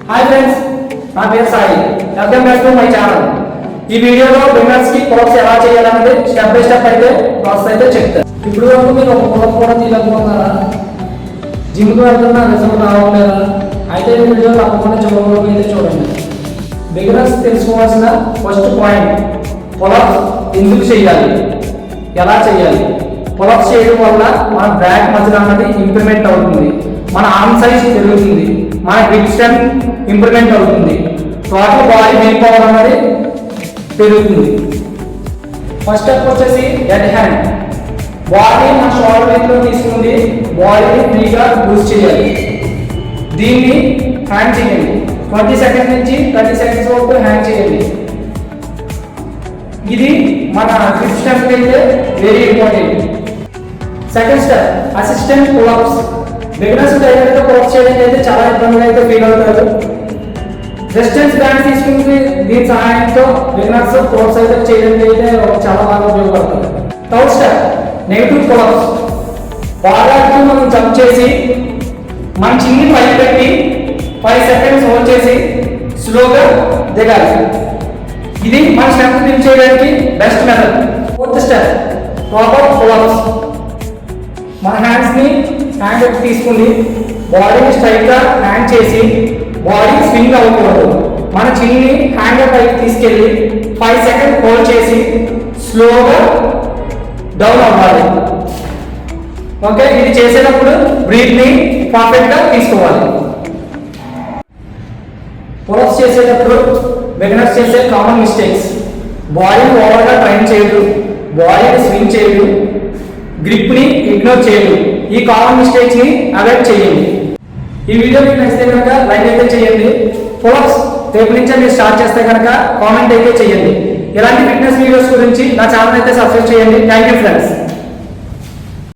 Hi friends, నా పేరు Sai. Welcome back to my channel. ఈ వీడియోలో బిగినర్స్ కి పులప్స్ ఎలా చేయాలనేది స్టెప్ బై స్టెప్ అయితే ప్రాసెస్ అయితే చెప్తాను. ఇప్పుడు వరకు మీరు ఒక పులప్ కూడా తీయలేకపోతున్నారా? జిమ్కి వెళ్తున్నా రిజల్ట్ రావట్లేదా? అయితే ఈ వీడియో తప్పకుండా చివరి వరకు అయితే చూడండి. బిగినర్స్ తెలుసుకోవాల్సిన ఫస్ట్ పాయింట్, పులప్స్ ఎందుకు చేయాలి, ఎలా చేయాలి. పులప్స్ చేయడం వల్ల మన బ్యాక్ మజిల్ అన్నది ఇంప్రూవ్మెంట్ అవుతుంది, మన ఆర్మ్ సైజ్ పెరుగుతుంది, మన గ్రిప్ స్ట్రెంత్ ఇంప్రూవ్మెంట్ అవుతుంది, టోటల్ బాడీ మెయిన్ పవర్ అన్నది పెరుగుతుంది. ఫస్ట్ స్టెప్ వచ్చేసి డెడ్ హ్యాండ్. బాడీ మన షోల్డర్ లెంగ్త్లో తీసుకుంది బాడీని ఫ్రీగా బూస్ట్ చేయాలి. దీన్ని హ్యాండ్ చేయండి. 20 సెకండ్స్ నుంచి 30 సెకండ్స్ వరకు హ్యాండ్ చేయండి. ఇది మన గ్రిప్ స్ట్రెంత్ అయితే very important. Second step assistant pull-ups. Beginners డైరెక్ట్గా పులప్స్ చేయడానికి అయితే చాలా ఇబ్బందిగా అయితే ఫీల్ అవుతారు. రెసిస్టెన్స్ బ్యాండ్ తీసుకుంటే దీని సహాయంతో బిగినర్స్ పులప్స్ అయితే చేయడానికి అయితే చాలా బాగా ఉపయోగపడుతుంది. Third step negative pull-ups. బాగా మనం జంప్ చేసి మన చిన్ని పైకి పెట్టి 5 సెకండ్స్ హోల్డ్ చేసి స్లోగా దిగాలి. ఇది మన స్ట్రెంత్ బిల్డ్ చేయడానికి best method. Fourth step proper pull-ups. మన హ్యాండ్స్ని హ్యాండ్ తీసుకుని బాడీని స్ట్రైట్గా హ్యాండ్ చేసి బాడీ స్వింగ్ అవ్వకూడదు. మన చిన్ని హ్యాండ్ పైకి తీసుకెళ్ళి 5 సెకండ్స్ హోల్డ్ చేసి స్లోగా డౌన్ అవ్వాలి. ఓకే, ఇది చేసేటప్పుడు బ్రీత్ని పర్ఫెక్ట్గా తీసుకోవాలి. పులప్స్ చేసేటప్పుడు బిగినర్స్ చేసే కామన్ మిస్టేక్స్: బాడీని ఓవర్గా ట్రైన్ చేయడు, బాడీని స్వింగ్ చేయడు, గ్రిప్ని ఇగ్నోర్ చేయడు. ఈ కామన్ మిస్టేక్స్ ని అవాయిడ్ చేయండి. ఈ వీడియో మీకు నచ్చితే కనుక లైక్ అయితే చేయండి. పులప్స్ రేపు నుంచే మీరు స్టార్ట్ చేస్తే కనుక కామెంట్ అయితే చేయండి. ఇలాంటి ఫిట్నెస్ వీడియోస్ గురించి నా ఛానల్ అయితే సబ్స్క్రైబ్ చేయండి. Thank you friends.